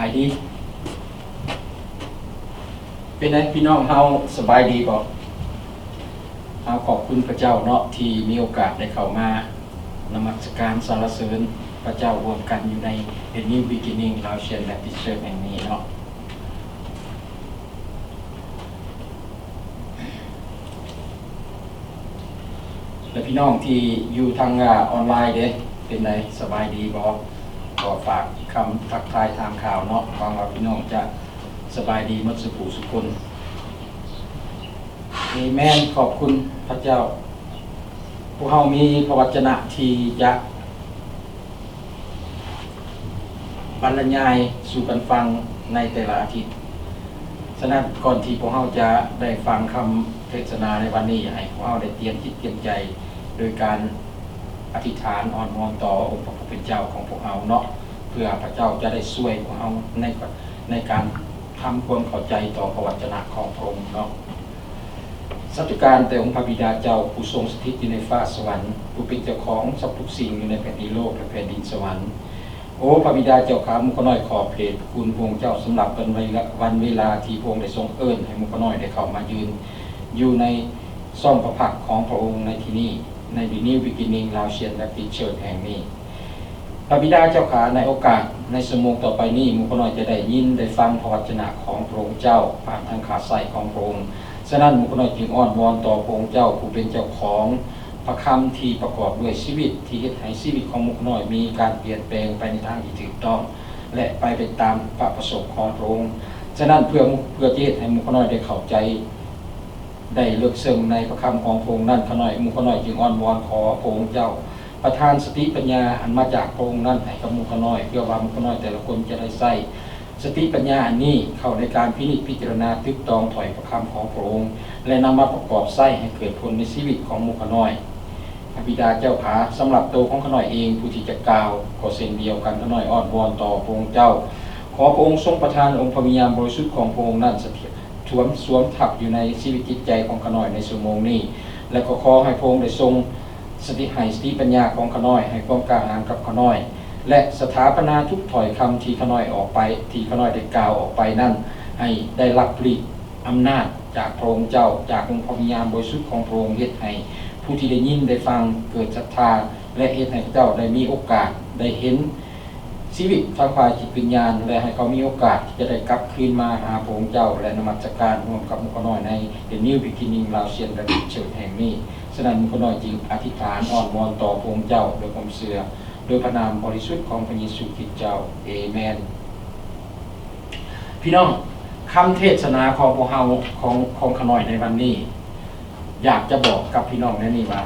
ายดีเป็นไงพี่น้องเฮาสบายดีบ่เฮาขอบคุณพระเจ้าเนาะที่มีโอกาสได้เข้ามานมัสการสรรเสริญพระเจ้ารวมกันอยู่ใน The New Beginning ลาวเชียนแบปติสต์เชิร์ชแห่งนี้เนาะและพี่น้องที่อยู่ทางออนไลน์เด้เป็นไงสบายดีบ่ขอฝากคำทักทายทางข่าวเนาะหวังว่าพี่น้องจะสบายดีหมดสุขสุขคนอาเมนขอบคุณพระเจ้าพวกเรามีพระวจนะที่จะบรรยายสู่กันฟังในแต่ละอาทิตย์ฉะนั้นก่อนที่พวกเราจะได้ฟังคำเทศนาในวันนี้ให้พวกเราได้เตรียมจิตเตรียมใจโดยการอธิษฐานอ่อนน้อมต่อองค์พระผู้เป็นเจ้าของพวกเราเนาะเพื่อพระเจ้าจะได้ช่วยพวกเราในการทำความเข้าใจต่อพระวจนะของพระองค์เนาะสัจการแต่องค์พระบิดาเจ้าผู้ทรงสถิตอยู่ในฟ้าสวรรค์ผู้เป็นเจ้าของสรรพทุกสิ่งอยู่ในแผ่นดินโลกและแผ่นดินสวรรค์โอ้พระบิดาเจ้าข้ามุขน้อยขอเพลรคุณพระองค์เจ้าสำหรับวันเวลาที่พระองค์ได้ทรงเอิ้นให้มุขน้อยได้เข้ามายืนอยู่ในซ่อมพระพักของพระองค์ในที่นี้ใน The New Beginning ลาวเชียนแบปติสต์เชิร์ชแห่งนี้พระบิดาเจ้าข้าในโอกาสในชั่วโมงต่อไปนี้มุขน้อยจะได้ยินได้ฟังพระวจนะของพระองค์เจ้าผ่านทางขาใส่ของพระองค์ฉะนั้นมุขน้อยจึงอ้อนวอนต่อพระองค์เจ้าผู้เป็นเจ้าของพระคำที่ประกอบด้วยชีวิตที่เฮ็ดให้ชีวิตของมุขน้อยมีการเปลี่ยนแปลงไปในทางที่ถูกต้องและไปตามพระประสงค์ของพระองค์ฉะนั้นเพื่อจะเฮ็ดให้มุขน้อยได้เข้าใจได้ลึกซึ้งในพระคำของพระองค์นั้นมุขน้อยจึงอ้อนวอนขอพระองค์เจ้าประทานสติปัญญาอันมาจากพระองค์นั้นให้กับมุขน้อยเพื่อว่ามุขน้อยแต่ละคนจะได้ใช้สติปัญญาอันนี้เข้าในการพิจารณาตึกตองถอยพระคำของพระองค์และนำมาประกอบใช้ให้เกิดผลในชีวิตของมุขน้อยพระบิดาเจ้าขาสำหรับตัวของขน้อยเองผู้ที่จะกล่าวก็เช่นเดียวกันขน้อยอ้อนวอนต่อพระองค์เจ้าขอพระองค์ทรงประทานองค์พระวิญญาณบริสุทธิ์ของพระองค์นั้นสวมทับอยู่ในชีวิตจิตใจของขน้อยในชั่วโมงนี้และก็ขอให้พระองค์ได้ทรงสติปัญญาของขน้อยให้ความกล้าหาญกับขน้อยและสถาปนาทุกถ้อยคำที่ขน้อยออกไปที่ขน้อยได้กล่าวออกไปนั่นให้ได้รับฤทธิ์อำนาจจากพระองค์เจ้าจากองค์พระวิญญาณบริสุทธิ์ของพระองค์เฮ็ดให้ผู้ที่ได้ยินได้ฟังเกิดศรัทธาและเฮ็ดให้เจ้าได้มีโอกาสได้เห็นชีวิตทางฝ่ายจิตวิญญาณและให้เขามีโอกาสที่จะได้กลับคืนมาหาพระองค์เจ้าและนมัสการร่วมกับมุขน้อยใน The New Beginning ลาวเชียนแบปติสต์เชิร์ชแห่งนี้ฉะนั้นมุขน้อยจึงอธิษฐานอ้อนวอนต่อพระองค์เจ้าโดยความเชื่อโดยพระนามบริสุทธิ์ของพระเยซูคริสต์เจ้าเอเมนพี่น้องคำเทศนาของพวกเราของขน้อยในวันนี้อยากจะบอกกับพี่น้องในนี้ว่า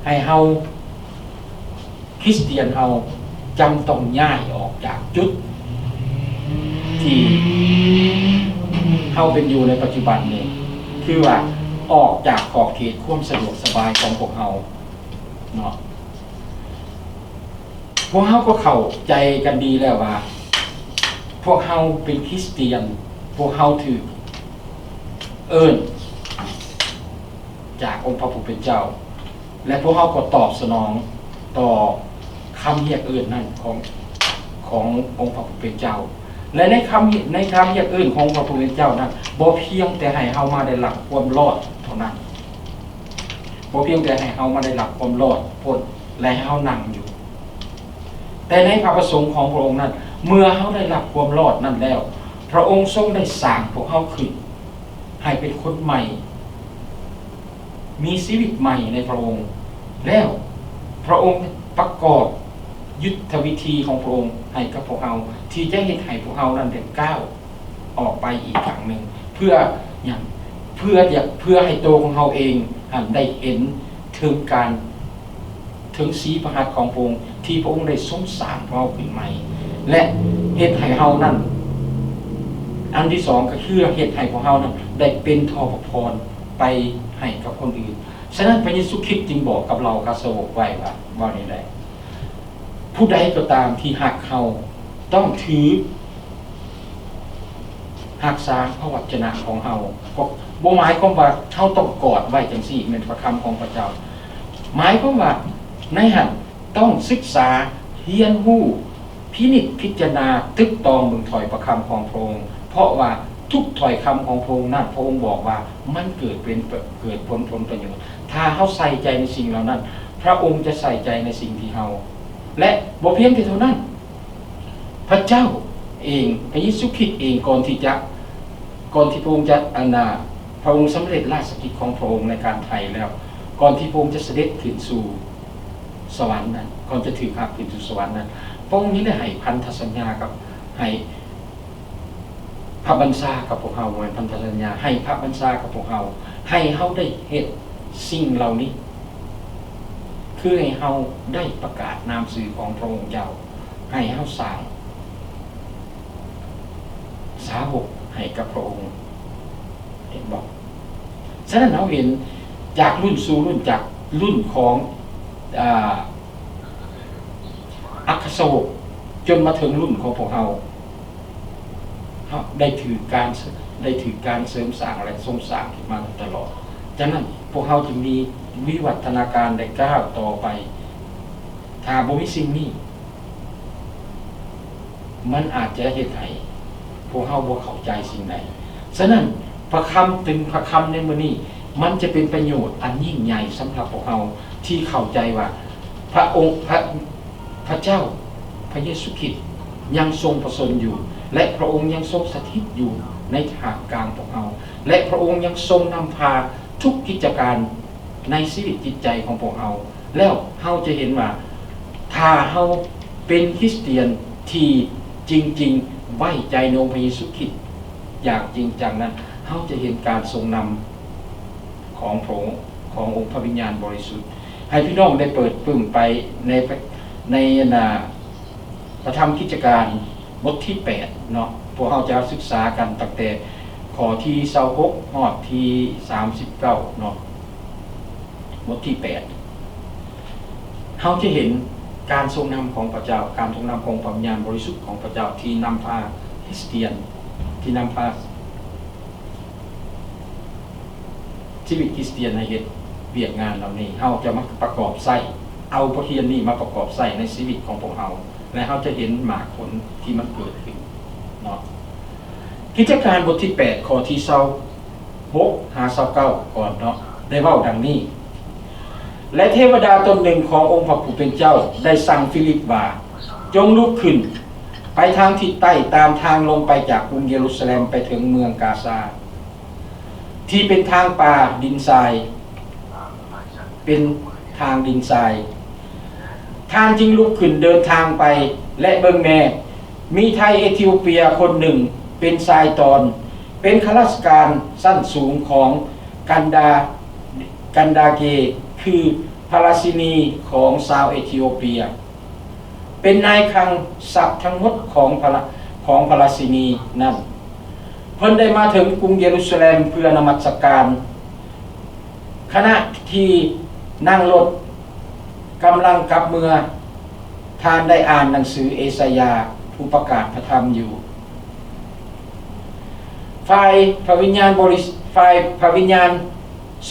ให้เฮาคริสเตียนเฮาจำต้องย้ายออกจากจุดที่เฮาเป็นอยู่ในปัจจุบันนี้คือว่าออกจากขอบเขตความสะดวกสบายของพวกเฮาเนาะพวกเฮาก็เข้าใจกันดีแล้วว่าพวกเฮาเป็นคริสเตียนพวกเฮาถือเอิ้นจากองค์พระผู้เป็นเจ้าและพวกเขาก็ตอบสนองต่อคำเรียกเอิ้นนั่นขององค์พระผู้เป็นเจ้าและในคำเรียกเอิ้นของพระผู้เป็นเจ้านั้นบ่เพียงแต่ให้เฮามาได้รับความรอดเท่านั้นบ่เพียงแต่ให้เฮามาได้รับความรอดพ้นและให้เฮานั่งอยู่แต่ในพระประสงค์ของพระองค์นั้นเมื่อเฮาได้รับความรอดนั้นแล้วพระองค์ทรงได้สร้างพวกเฮาขึ้นให้เป็นคนใหม่มีชีวิตใหม่ในพระองค์แล้วพระองค์ประกอบยุทธวิธีของพระองค์ให้กับพวกเราที่จะเฮ็ดให้พวกเรานั้นได้ก้าวออกไปอีกครั้งหนึ่งเพื่อให้ตัวของเราเองได้เห็นถึงสีพระหัตถ์ของพระองค์ที่พระองค์ได้ทรงสร้างเราขึ้นใหม่และเฮ็ดให้เรานั้นอันที่สองก็คือเฮ็ดให้พวกเรานั้นได้เป็นทอพระพรไปให้กับคนอื่นฉะนั้นพระเยซูคริสต์จึงบอกกับเราคาสาวกไว้ว่านี่ได้ผู้ใดก็ตามที่หักเขาต้องถือหักษาพระวจนะของเฮาบ่หมายความว่าเฮาต้องกอดไว้จังซี่เป็นพระคำของพระเจ้าหมายความว่าในหันต้องศึกษาเรียนรู้ พินิจพิจารณาตึกตองบึงถอยประคำของพระองค์เพราะว่าทุกถอยคำของพระองค์นั้นพระองค์บอกว่ามันเกิดผลประโยชน์ถ้าเฮาใส่ใจในสิ่งเหล่านั้นพระองค์จะใส่ใจในสิ่งที่เฮาและบ่เพียงแค่เท่านั้นพระเจ้าเองพระเยซูคริสต์เองก่อนที่พระองค์จะพระองค์สำเร็จราชกิจของพระองค์ในการไถ่แล้วก่อนที่พระองค์จะเสด็จขึ้นสู่สวรรค์นั้นก่อนจะถือหับขึ้นสู่สวรรค์นั้นพระองค์นี้ได้ให้พันธสัญญากับให้พระบัญชากับพวกเฮาเหมือนพันธสัญญาให้พระบัญชากับพวกเฮาให้เฮาได้เฮ็ดสิ่งเหล่านี้คือให้เฮาได้ประกาศนามสื่อของพระองค์เจ้าให้เฮาสร้างสาวกให้กับพระองค์เห็นบอกฉะนั้นเราเห็นจากรุ่นสู่รุ่นจากรุ่นของอัครสาวกจนมาถึงรุ่นของพวกเราได้ถือการเสริมสร้างและทรงสร้างขึ้นมาตลอดฉะนั้นพวกเราจึงมีวิวัฒนาการได้ก้าวต่อไปถ้าบ่มีสิ่งนี้มันอาจจะเฮ็ดให้พวกเราบ่เข้าใจสิ่งใดฉะนั้นพระคำเป็นพระคำในมื้อนี้มันจะเป็นประโยชน์อันยิ่งใหญ่สำหรับพวกเราที่เข้าใจว่าพระองค์พระเจ้าพระเยซูคริสต์ยังทรงประสนอยู่และพระองค์ยังทรงสถิตอยู่ในท่ามกลางพวกเราและพระองค์ยังทรงนำพาทุกกิจการในชีวิตจิตใจของพวกเราแล้วเราจะเห็นว่าถ้าเราเป็นคริสเตียนที่จริงๆไว้ใจในองค์พระเยซูคริสต์อย่างจริงจังนั้นเราจะเห็นการทรงนำของพระองค์ขององค์พระวิญญาณบริสุทธิ์ให้พี่น้องได้เปิดปึ้มไปในพระธรรมกิจการบทที่8เนาะพวกเราจะศึกษากันตั้งแต่ข้อที่26ฮอดที่39เนาะบทที่8เราจะเห็นการทรงนำของพระเจ้าการทรงนำของพระวิญญาณบริสุทธิ์ของพระเจ้าที่นำพาคริสเตียนที่นำพาชีวิตคริสเตียนให้เฮ็ดเวียกงานเหล่านี้เราจะมาประกอบใส่เอาพระเทียนนี้มาประกอบใส่ในชีวิตของพวกเราและเราจะเห็นหมากผลที่มันเกิดขึ้นเนาะกิจการบทที่8ข้อที่26หา29ก่อนเนาะได้เว้าดังนี้และเทวดาตนหนึ่งขององค์พระผู้เป็นเจ้าได้สั่งฟิลิปว่าจงลุกขึ้นไปทางทิศใต้ตามทางลงไปจากกรุงเยรูซาเล็มไปถึงเมืองกาซาที่เป็นทางป่าดินทรายเป็นทางดินทรายท่านจึงลุกขึ้นเดินทางไปและเบิ่งแน่มีไทยเอธิโอเปียคนหนึ่งเป็นชายตอนเป็นข้าราชการสั้นสูงของกันดาเกคือพระราชินีของชาวเอธิโอเปียเป็นนายคลังทรัพย์ทั้งหมดของพระราชินีนั้นเพิ่นได้มาถึงกรุงเยรูซาเล็มเพื่อนมัสการขณะที่นั่งรถกำลังกลับเมืองท่านได้อ่านหนังสือเอสายาผู้ประกาศพระธรรมอยู่ฝ่ายพระวิญญาณ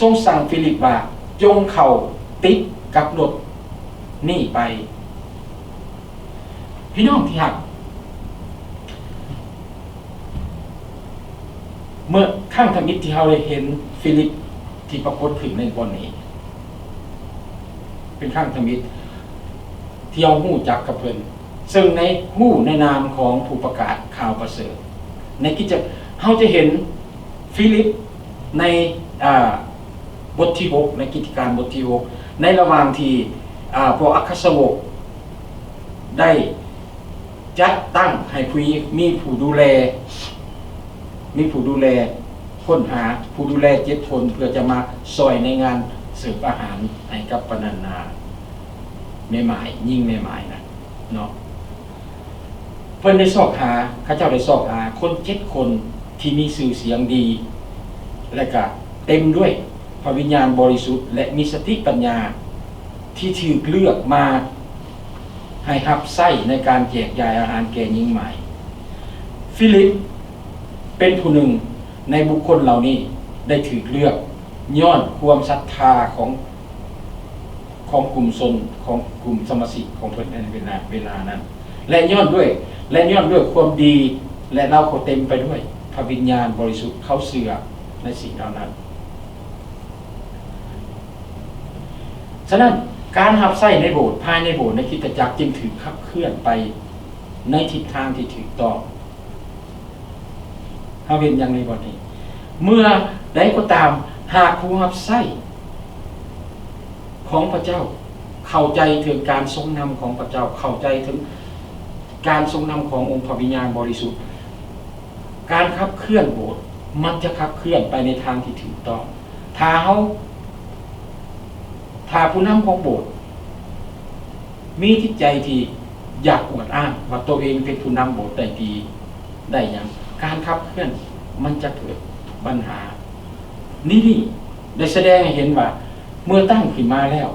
ทรงสั่งฟิลิปว่าจงเข้าติดกับรถนี่ไปพี่น้องที่รักเมื่อข้างธมิตรที่เราได้เห็นฟิลิปที่ปรากฏขึ้นในบนนี้เป็นข้างธมิตรที่เอาหู้จักกับเพิ่นซึ่งในหู้ในนามของผู้ประกาศข่าวประเสริฐในกิจเราจะเห็นฟิลิปในบทที่6ในกิจการบทที่6ในระหว่างที่พวกอัครสาวกได้จัดตั้งให้มีผู้ดูแลค้นหาผู้ดูแล7คนเพื่อจะมาซอยในงานเสิร์ฟอาหารให้กับปนันนาแม่หมายยิ่งแม่หมายนะเนาะเพิ่นได้สอบหาข้าเจ้าได้สอบหาคน7คนที่มีชื่อเสียงดีและก็เต็มด้วยพระวิญญาณบริสุทธิ์และมีสติปัญญาที่ถูกเลือกมาให้รับใช้ในการแจกจ่ายอาหารแก่หญิงใหม่ฟิลิปเป็นผู้หนึ่งในบุคคลเหล่านี้ได้ถูกเลือกย้อนความศรัทธาของกลุ่มชนของกลุ่มสมาชิกของเพิ่นในเวลานั้น และย้อนด้วยความดีและเราก็เต็มไปด้วยพระวิญญาณบริสุทธิ์เขาเชื่อในสิ่งเหล่านั้นฉะนั้นการหับไส้ในโบสถ์ภายในโบสถ์ในคริสตจักรจึงถือขับเคลื่อนไปในทิศทางที่ถูกต้องเฮาเห็นอย่างในวันนี้เมื่อใดก็ตามหากผู้หับไส้ของพระเจ้าเข้าใจถึงการทรงนำของพระเจ้าเข้าใจถึงการทรงนำขององค์พระวิญญาณบริสุทธิ์การขับเคลื่อนโบสถ์มันจะขับเคลื่อนไปในทางที่ถูกต้องถ้าผู้นำของโบสถ์มีจิตใจที่อยากอวดอ้างว่าตัวเองเป็นผู้นำโบสถ์ได้ดีได้อย่างการขับเคลื่อนมันจะเกิดปัญหานี่ได้แสดงให้เห็นว่าเมื่อตั้งขึ้นมาแล้ว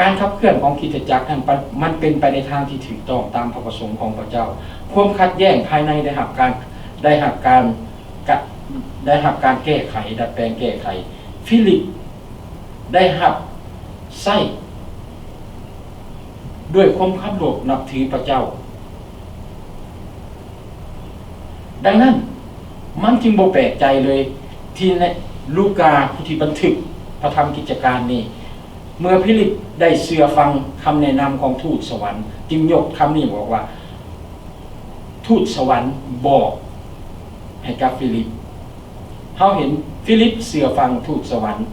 การขับเคลื่อนของคริสตจักรนั้นมันเป็นไปในทางที่ถูกต้องตามพระประสงค์ของพระเจ้าความขัดแย้งภายในได้รับการแก้ไขดัดแปลงแก้ไขฟิลิปได้รับไส้ด้วยความเคารพนับถือพระเจ้าดังนั้นมันจึงบ่แปลกใจเลยที่ในลูกาผู้ที่บันทึกพระธรรมกิจการนี้เมื่อฟิลิปได้เชื่อฟังคำแนะนำของทูตสวรรค์จึงยกคำนี้บอกว่าทูตสวรรค์บอกให้กับฟิลิปเฮาเห็นฟิลิปเชื่อฟังทูตสวรรค์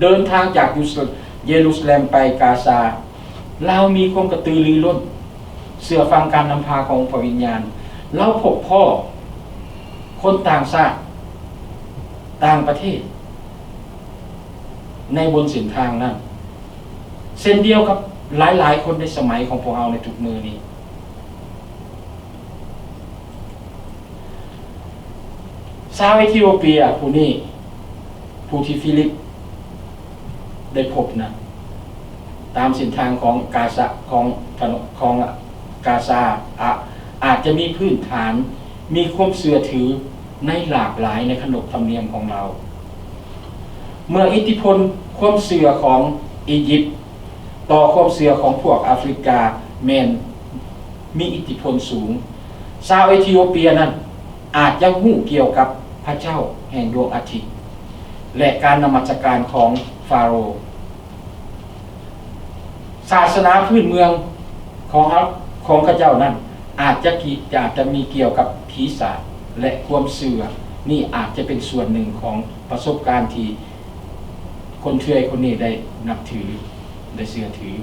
เดินทางจากเยรูซาเล็มไปกาซาเรามีความกระตือรือร้นเชื่อฟังการนำพาของพระวิญญาณเราพบพ่อคนต่างชาติต่างประเทศในบนเส้นทางนั้นเส้นเดียวกับหลายๆคนในสมัยของพวกเราในทุกมือนี้ชาวเอธิโอเปียผู้นี้ผู้ที่ฟิลิปได้พบนะตามเส้นทางของกาซาของกาซาอาจจะมีพื้นฐานมีความเชื่อถือในหลากหลายในขนบธรรมเนียมของเราเมื่ออิทธิพลความเชื่อของอียิปต์ต่อความเชื่อของพวกแอฟริกามีอิทธิพลสูงชาวเอธิโอเปียนั้นอาจจะรู้เกี่ยวกับพระเจ้าแห่งดวงอาทิตย์และการนมัสการของฟาโรห์ศาสนาพื้นเมืองของข้าเจ้านั้นอาจจะมีเกี่ยวกับผีศาจและความเชื่อนี่อาจจะเป็นส่วนหนึ่งของประสบการณ์ที่คนเชื่อคนนี้ได้นับถือได้เชื่อถือ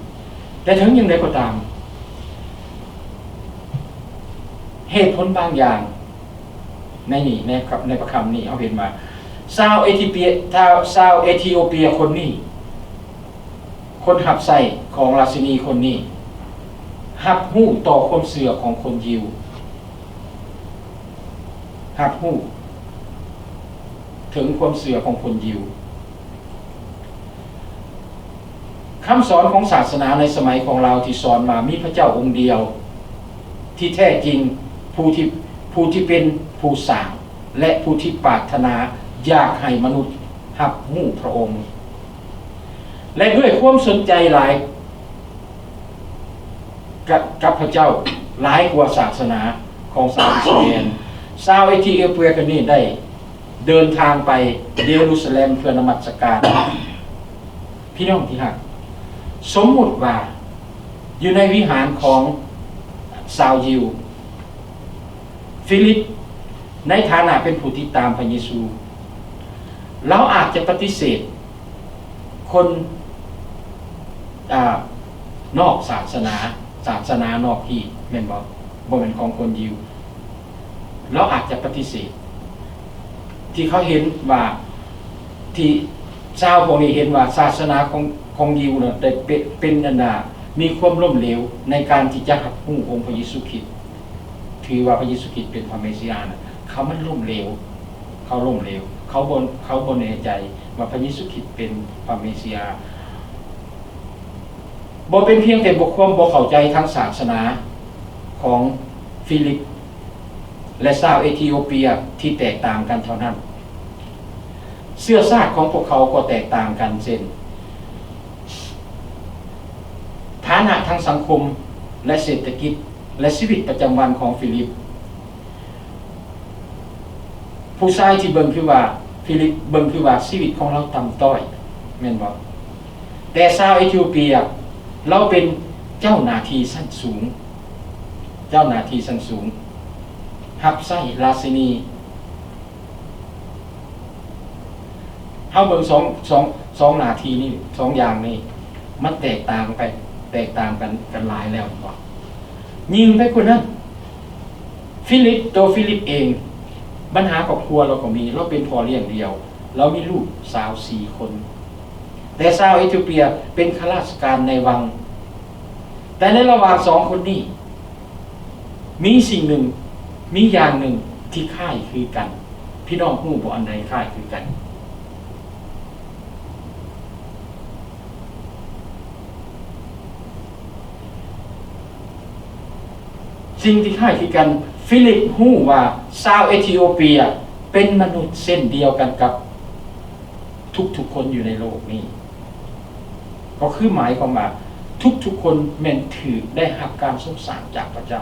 แต่ถึงอย่างไรก็ตามเหตุผลบางอย่างในประคำนี้เอาเห็นมาชาวเอธิโอเปียคนนี้คนหับไส้ของราชินีคนนี้หับหู้ต่อความเชื่อของคนยิวหับหู้ถึงความเชื่อของคนยิวคำสอนของศาสนาในสมัยของเราที่สอนมามีพระเจ้าองค์เดียวที่แท้จริงผู้ที่เป็นผู้สร้างและผู้ที่ปรารถนาอยากให้มนุษย์หับหู้พระองค์และด้วยความสนใจหลายกับพระเจ้าหลายกว่าศาสนาของชาวอิสราเอลชาวเอธิโอเปียกันนี้ได้เดินทางไปเยรูซาเล็มเพื่อนมัสการพี่น้องที่รักสมมุติว่าอยู่ในวิหารของชาวยิวฟิลิปในฐานะเป็นผู้ที่ตามพระเยซูเราอาจจะปฏิเสธคนนอกศาสนานอกที่แม่นบ่เป็นของคนยิวเราอาจจะปฏิเสธที่เขาเห็นว่าที่ชาวพวกนี้เห็นว่าศาสนาของยิวเนี่ยได้เป็นมีความล้มเหลวในการที่จะรับรู้องค์พระเยซูคริสต์ถือว่าพระเยซูคริสต์เป็นพระเมสสิยานะเขามันล้มเหลวเขาบ่แน่ใจว่าพระเยซูคริสต์เป็นพระเมสสิยาบ่เป็นเพียงแต่บ่เข้าใจทางศาสนาของฟิลิปและชาวเอธิโอเปียที่แตกต่างกันเท่านั้นเชื้อชาติของพวกเขาก็แตกต่างกันเช่นฐานะทางสังคมและเศรษฐกิจ และชีวิตประจำวันของฟิลิปผู้ชายที่เบิ่งคือว่าฟิลิปเบิ่งคือว่าชีวิตของเราต่ำต้อยแม่นบ่แต่ชาวเอธิโอเปียเราเป็นเจ้าหน้าที่ชั้นสูงเจ้าหน้าที่ชั้นสูงรับใช้ราชินีเฮาเบิ่งสองหน้าที่นี่สองอย่างนี่มันแตกต่างกันหลายแล้วบ่ยิงไปกว่านั้นฟิลิปเองปัญหาครอบครัวเราก็มีเราเป็นพ่อเลี้ยงเดียวเรามีลูกสาว4 คนแต่ชาวเอธิโอเปียเป็นข้าราชการในวังแต่ในระหว่าง2 คนนี้มีสิ่งหนึ่งมีอย่างหนึ่งที่คล้ายคือกันพี่น้องฮู้บ่อันใดคล้ายคือกันสิ่งที่คล้ายคือกันฟิลิปฮู้ว่าชาวเอธิโอเปียเป็นมนุษย์เส้นเดียวกันกับทุกๆคนอยู่ในโลกนี้ก็คือหมายความว่าทุกคนแม่นถือได้รับการทรงสร้างจากพระเจ้า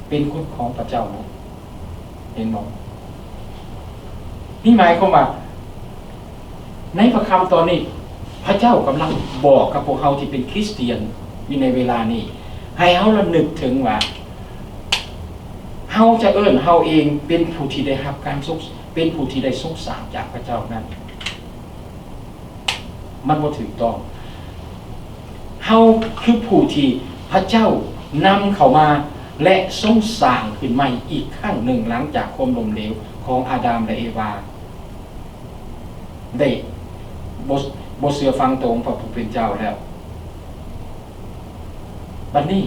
เป็นคนของพระเจ้านะเห็นบ่นี่หมายความว่าในพระคำตอนนี้พระเจ้ากำลังบอกกับพวกเราที่เป็นคริสเตียนอยู่ในเวลานี้ให้เฮาระลึกถึงว่าเฮาจะเอิ้นเฮาเองเป็นผู้ที่ได้รับการทรงเป็นผู้ที่ได้ทรงสร้างจากพระเจ้านั้นมันบ่ถูกต้องเฮาคือผู้ที่พระเจ้านำเข้ามาและทรงสร้างขึ้นใหม่อีกครั้งหนึ่งหลังจากความล้มเหลวของอาดัมและเอวาได้บ่เชื่อฟังตรงพระผู้เป็นเจ้าแล้วบัดนี้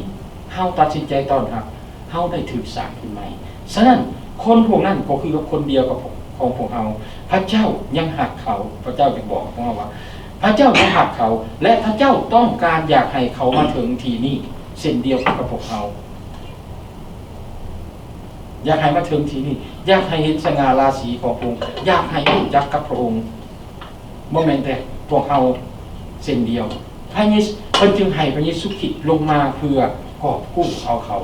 เฮาตัดสินใจต้อนรับเฮาได้ถูกสร้างขึ้นใหม่ฉะนั้นคนพวกนั้นก็คือคนเดียวกับของพวกเฮาพระเจ้ายังหักเขาพระเจ้าจึงบอกกับพวกเราว่าพระเจ้ายังหักเขาและพระเจ้าต้องการอยากให้เขามาถึงที่นี่เช่นเดียวกับพวกเราอยากให้มาถึงที่นี่อยากให้เห็นสง่าราศีของพระองค์อยากให้รู้จักกับพระองค์บ่แม่นแต่พวกเราเช่นเดียวพระเยซูเพิ่นจึงให้พระเยซูคริสต์ลงมาเพื่อกอบกู้เอาเขา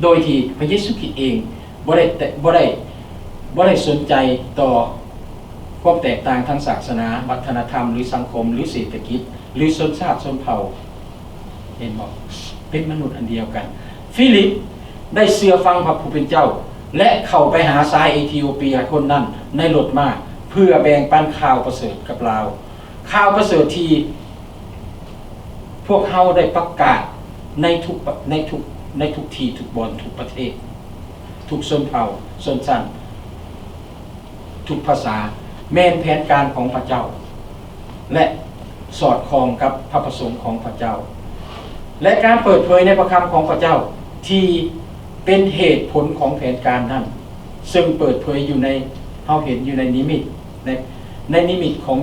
โดยที่พระเยซูคริสต์เองบ่ได้สนใจต่อความแตกต่างทางศาสนาวัฒนธรรมหรือสังคมหรือเศรษฐกิจหรือชนชาติชนเผ่าเห็นบ่เป็นมนุษย์อันเดียวกันฟิลิปได้เชื่อฟังพระผู้เป็นเจ้าและเข้าไปหาชายเอธิโอเปียคนนั้นในรถม้าเพื่อแบ่งปันข่าวประเสริฐกับเราข่าวประเสริฐที่พวกเฮาได้ประกาศในทุกที่ทุกบอนทุกประเทศทุกชนเผ่าชนชั้นทุกภาษาแม่นแผนการของพระเจ้าและสอดคล้องกับพระประสงค์ของพระเจ้าและการเปิดเผยในพระคำของพระเจ้าที่เป็นเหตุผลของแผนการนั้นซึ่งเปิดเผยอยู่ในเฮาเห็นอยู่ในนิมิตในนิมิตขอ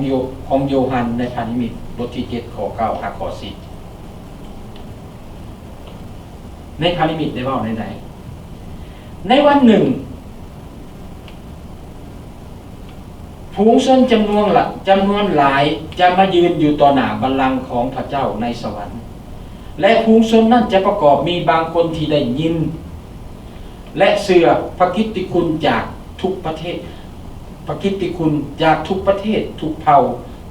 งโยฮันในพระนิมิตบทที่7ข้อ9ข้อ10ในพระนิมิตได้ว่าในไหนในวันหนึ่งฝูงชนจำนวนหลายจะมายืนอยู่ต่อหน้าบัลลังก์ของพระเจ้าในสวรรค์และฝูงชนนั้นจะประกอบมีบางคนที่ได้ยินและเชื่อพระกิตติคุณจากทุกประเทศพระกิตติคุณจากทุกประเทศทุกเผ่า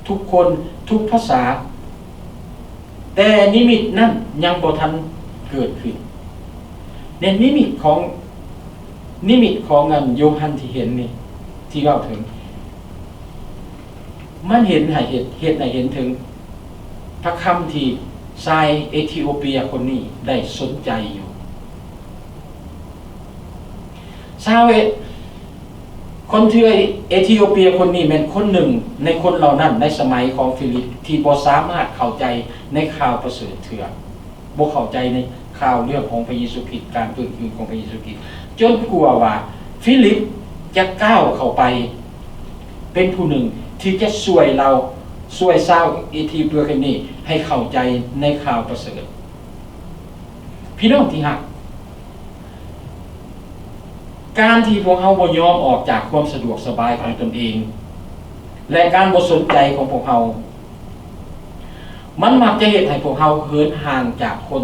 ทุกคนทุกภาษาแต่นิมิตนั้นยังบ่ทันเกิดขึ้นในนิมิตของโยฮันที่เห็นนี่ที่เล่าถึงมันเห็นให้เห็นถึงพระคำที่ชายเอธิโอเปียคนนี้ได้สนใจอยู่ชาวคนที่เอธิโอเปียคนนี้เป็นคนหนึ่งในคนเหล่านั้นในสมัยของฟิลิปที่บ่สามารถเข้าใจในข่าวประเสริฐเถื่อบ่เข้าใจในข่าวเรื่องของพระเยซูคริสต์การตื่นขึ้นของพระเยซูคริสต์จนกลัวว่าฟิลิปจะก้าวเข้าไปเป็นผู้หนึ่งที่จะช่วยชาวเอธิโอเปียคนนี้ให้เข้าใจในข่าวประเสริฐพี่น้องที่รักการที่พวกเขาบ่ยอมออกจากความสะดวกสบายของตนเอง และการบ่สนใจของพวกเรามันมักจะเฮ็ดให้พวกเราเหินห่างจากคน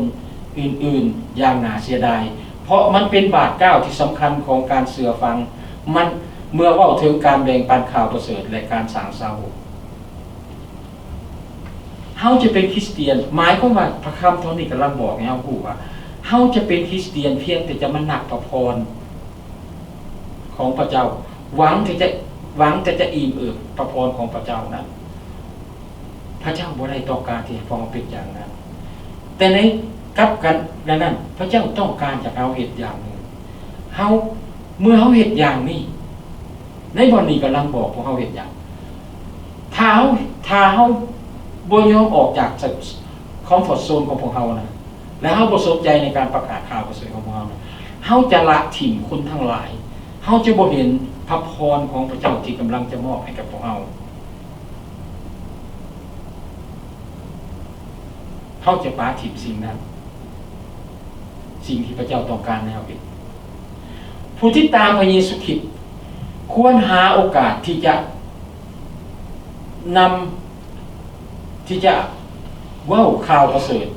อื่นๆอย่างน่าเสียดายเพราะมันเป็นบาทเก้าที่สำคัญของการเสื่อฟังมันเมื่อเว้าถึงการแบ่งปันข่าวประเสริฐและการสร้างสาวกเฮาจะเป็นคริสเตียนหมายความว่าพระคำเท่านี้กำลังบอกให้เฮารู้ว่าเฮาจะเป็นคริสเตียนเพียงแต่จะมาหนักพระพรของพระเจ้าหวังที่จะอิ่มเอิบพระพรของพระเจ้านั้นพระเจ้าบ่ได้ต้องการที่ให้พวกเราเป็นอย่างนั้นแต่ในกลับกันนั้นพระเจ้าต้องการจากเราเฮ็ดอย่างนึงเฮาเมื่อเฮาเฮ็ดอย่างนี้ในบ่นี้กำลังบอกพวกเฮาเฮ็ดอย่างถ้าเฮาบ่ยอมออกจากคอมฟอร์ตโซนของพวกเฮานะแล้วเฮาบ่สนใจในการประกาศข่าวประเสริฐของพวกเฮานะเฮาจะละถิ่มคนทั้งหลายเฮาจะบ่เห็นพระพรของพระเจ้าที่กำลังจะมอบให้กับพวกเฮาเขาจะปาถิ่มสิ่งนั้นสิ่งที่พระเจ้าต้องการให้เราเป็นผู้ที่ตามพระเยซูคริสต์ควรหาโอกาสที่จะเว้าข่าวประเสริฐ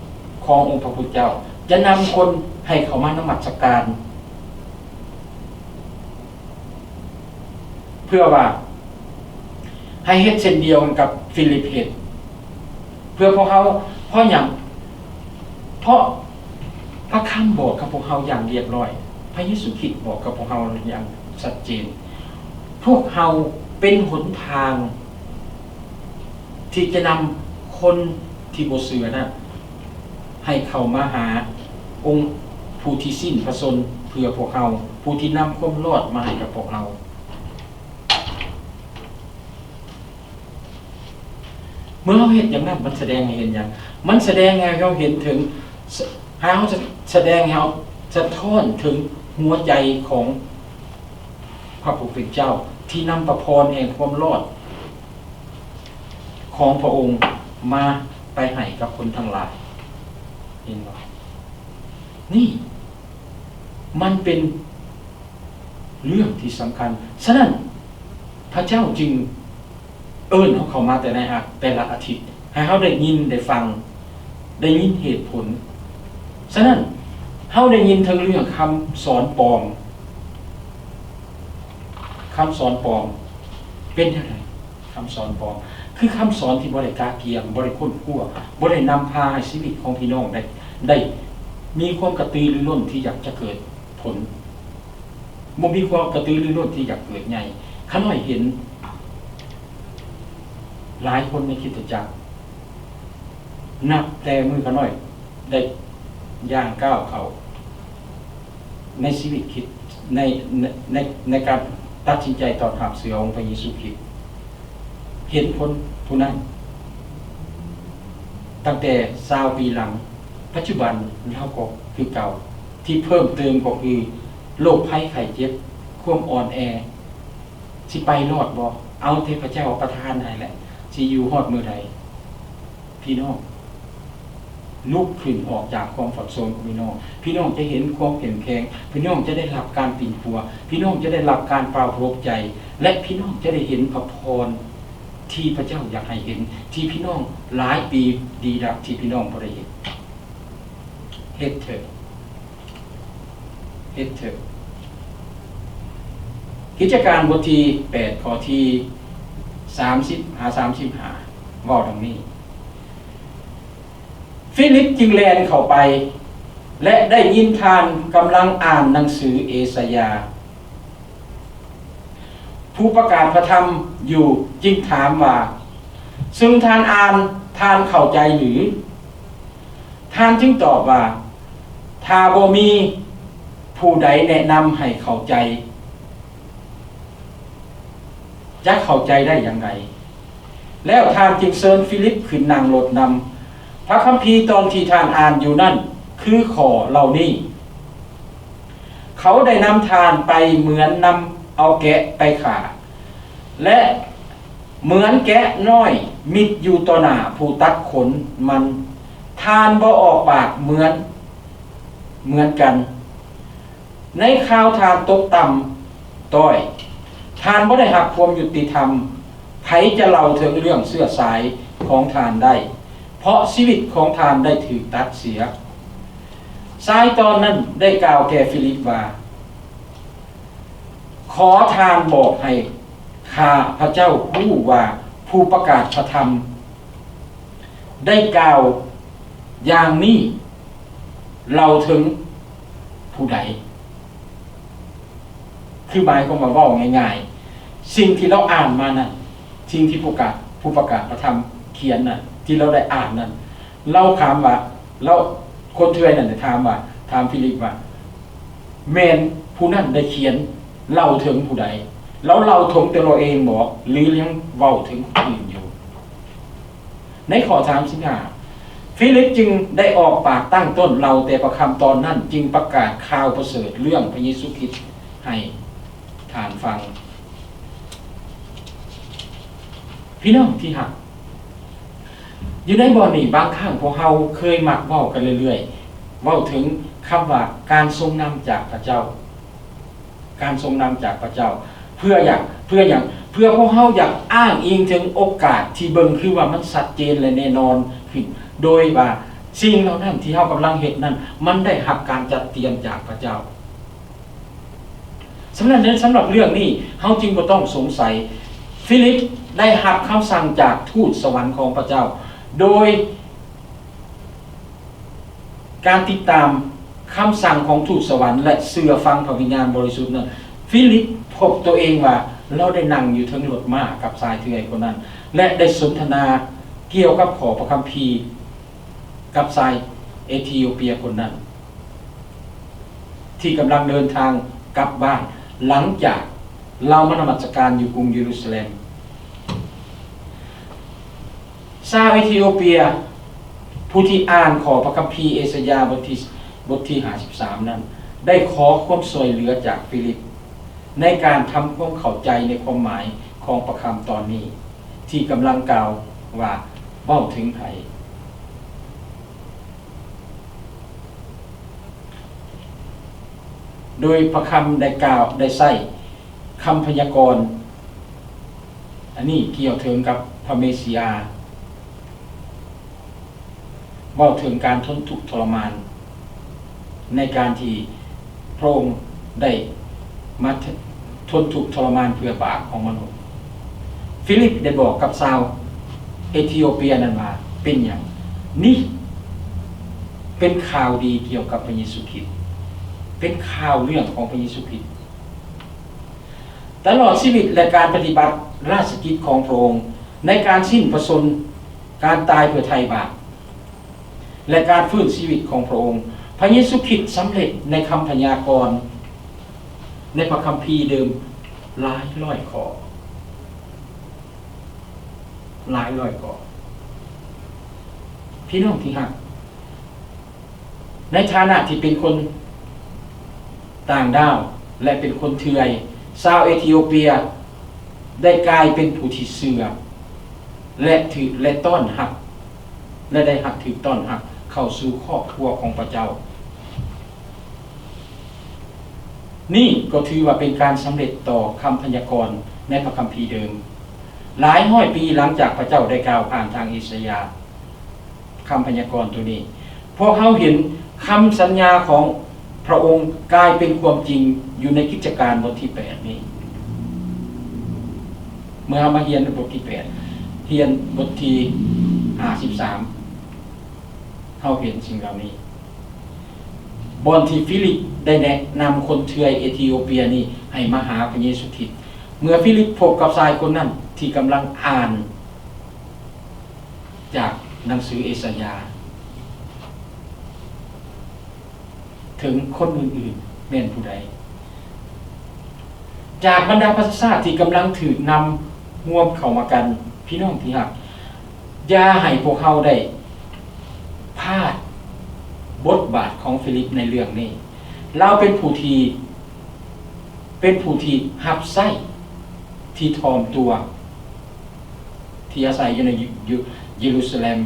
ขององค์พระพุทธเจ้าจะนำคนให้เขามานมัสการเพื่อว่าให้เฮ็ดเช่นเดียวกันกับฟิลิปเฮ็ดเพื่อพวกเขาเพราะอย่างเพราะพระคำบอกกับพวกเขาอย่างเรียบร้อยพระเยซูคริสต์บอกกับพวกเขาอย่างชัดเจนพวกเขาเป็นหนทางที่จะนำคนที่บ่เชื่อนะให้เข้ามาหาองค์ผู้ที่สิ้นพระชนม์เพื่อพวกเขาผู้ที่นำความรอดมาให้กับพวกเราเมื่อเราเห็นอย่างนั้นมันแสดงให้เห็นอย่างมันแสดงให้เราเห็นถึงให้เราแสดงให้เราสะท้อนถึงหัวใจของพระผู้เป็นเจ้าที่นำพระพรแห่งความรอดของพระองค์มาไปให้กับคนทั้งหลายเห็นไหมนี่มันเป็นเรื่องที่สำคัญฉะนั้นพระเจ้าจึงเขามาแต่ละอาทิตย์ให้เขาได้ยินได้ฟังได้ยินเหตุผลฉะนั้นเขาได้ยินทั้งเรื่องคำสอนปลอมเป็นยังไงคำสอนปลอมคือคำสอนที่บ่ได้กาเกียมบ่ได้ค้นคว้าบ่ได้นำพาให้ชีวิตของพี่น้องได้มีความกระตือรือร้นที่อยากจะเกิดผลบ่มีความกระตือรือร้นที่อยากเกิดใหญ่ข้าน้อยเห็นหลายคนในคริสตจักรนับแต่มือข้าน้อยได้ย่างก้าวเขาในชีวิตคิดในการตัดสินใจต่อทางเสือองค์พระเยซูคริสต์เห็นคนผู้นั้นตั้งแต่20 ปีหลังปัจจุบันเราก็คือเก่าที่เพิ่มเติมก็คือโรคภัยไข้เจ็บความอ่อนแอสิไปรอดบ่เอาเทพเจ้าประทานให้แหละสิอยู่ฮอดมื้อใดพี่น้องลุกขึ้นออกจากความฝันโซนของพี่น้องจะเห็นความเข้มแข็งพี่น้องจะได้รับการปิ่นปัวพี่น้องจะได้รับการปราบปรบใจและพี่น้องจะได้เห็นพระพรที่พระเจ้าอยากให้เห็นที่พี่น้องหลายปีดีดักที่พี่น้องบ่ได้เห็นเฮ็ดเถิดกิจการบทที่8ข้อที่35ว่าดังนี้ฟิลิปจึงแลนเข้าไปและได้ยินทานกำลังอ่านหนังสือเอสายาผู้ประกาศพระธรรมอยู่จึงถามว่าซึ่งท่านอ่านท่านเข้าใจหรือท่านจึงตอบว่าถ้าบ่มีผู้ใดแนะนำให้เข้าใจจะเข้าใจได้อย่างไรแล้วท่านจึงเชิญฟิลิปขึ้นนั่งรถนำพระคัมภีร์ตอนที่ท่านอ่านอยู่นั่นคือข้อเหล่านี้เขาได้นำทานไปเหมือนนำเอาแกะไปฆ่าและเหมือนแกะน้อยมิดอยู่ต่อหน้าผู้ตัดขนมันทานบ่ออกปากเหมือนกันในข่าวทานตกต่ำต้อยทานบ่ได้หักความยุติธรรม ไผจะเล่าถึงเรื่องเสื้อสายของทานได้เพราะชีวิตของทานได้ถูกตัดเสียสายตอนนั้นได้กล่าวแก่ฟิลิปว่าขอทานบอกให้ข้าพระเจ้ารู้ว่าผู้ประกาศพระธรรมได้กล่าวอย่างนี้เราถึงผู้ใดคือหมายความว่าเว้าง่ายๆสิ่งที่เราอ่านมานั้นสิ่งที่ผู้ประกาศพระธรรมเขียนน่ะที่เราได้อ่านนั้นเราถามว่าเราคนเทื่อยนั่นถามฟิลิปว่าแม่นผู้นั้นได้เขียนเล่าถึงผู้ใดแล้วเราถึงแต่เราเองบอกหรือยังเว้าถึงคนอื่นอยู่ในข้อ35ฟิลิปจึงได้ออกปากตั้งต้นเราแต่ประคำตอนนั้นจึงประกาศข่าวประเสริฐเรื่องพระเยซูคริสต์ให้ทานฟังพี่น้องที่หักอยู่ในบ่อนี้บางครั้งพวกเราเคยมักเว้ากันเรื่อยๆเว้าถึงคำว่าการทรงนำจากพระเจ้าการทรงนำจากพระเจ้าเพื่อพวกเราอยากอ้างอิงถึงโอกาสที่เบิ่งคือว่ามันชัดเจนและแน่นอนขึ้นโดยว่าสิ่งเหล่านั้นที่เฮากำลังเฮ็ดนั้นมันได้รับการจัดเตรียมจากพระเจ้าสำหรับเรื่องนี้เฮาจึงบ่ต้องสงสัยฟิลิปได้รับคำสั่งจากทูตสวรรค์ของพระเจ้าโดยการติดตามคำสั่งของทูตสวรรค์และเชื่อฟังพระวิญญาณบริสุทธิ์นั้นฟิลิปพบตัวเองว่าเราได้นั่งอยู่ทั้งรถม้ากับชายเทือยคนนั้นและได้สนทนาเกี่ยวกับขอพระคัมภีร์กับชายเอธิโอเปียคนนั้นที่กำลังเดินทางกลับบ้านหลังจากเรามานมัสการอยู่กรุงเยรูซาเล็มชาวเอธิโอเปียผู้ที่อ่านขอพระคัมภีร์เอสยาห์บทที่53นั้นได้ขอความช่วยเหลือจากฟิลิปในการทำความเข้าใจในความหมายของประคำตอนนี้ที่กำลังกล่าวว่าเว้าถึงไผโดยประคำได้กล่าวได้ใช้คำพยากรณ์อันนี้เกี่ยวถึงกับพระเมสสิยาเว้าถึงการทนทุกข์ทรมานในการที่พระองค์ได้มาทนทุกข์ทรมานเพื่อบาปของมนุษย์ฟิลิปได้บอกกับชาวเอธิโอเปียนั้นว่าเป็นอย่างนี่เป็นข่าวดีเกี่ยวกับพระเยซูคริสต์เป็นข่าวเรื่องของพระเยซูคริสต์ตลอดชีวิตและการปฏิบัติราชกิจของพระองค์ในการสิ้นพระชนม์การตายเพื่อไถ่บาปและการฟื้นชีวิตของพระองค์พระเยซูคริสต์สำเร็จในคำพยากรณ์ในพระคัมภีร์เดิมหลายร้อยข้อพี่น้องที่รักในฐานะที่เป็นคนต่างดาวและเป็นคนเถื่อยชาวเอธิโอเปียได้กลายเป็นผู้ที่เชื่อและต้อนรับและได้รับถือต้อนรับเข้าสู่ครอบครัวของพระเจ้านี่ก็ถือว่าเป็นการสำเร็จต่อคำพยากรณ์ในพระคัมภีร์เดิมหลายร้อยปีหลังจากพระเจ้าได้กล่าวผ่านทางอิสยาห์คำพยากรณ์ตัวนี้พวกเขาเห็นคำสัญญาของพระองค์กลายเป็นความจริงอยู่ในกิจการบทที่8นี้เมื่อเรามาเรียนบทที่8เรียนบทที่53เขาเห็นสิ่งเหล่านี้บอนที่ฟิลิปได้แนะนำคนเทือยเอธิโอเปียนี่ให้มาหาพระเยซูคริสต์เมื่อฟิลิปพบกับชายคนนั้นที่กำลังอ่านจากหนังสือเอสยาห์ถึงคนอื่นๆแม่นผู้ใดจากบรรดาประชาชนที่กำลังถือนำร่วมเข้ามากันพี่น้องที่รักอย่าให้พวกเขาได้พลาดบทบาทของฟิลิปในเรื่องนี้เราเป็นผู้ที่หับไส้ที่ทอมตัวที่อาศัยอยู่ในเยรูซาเล็ม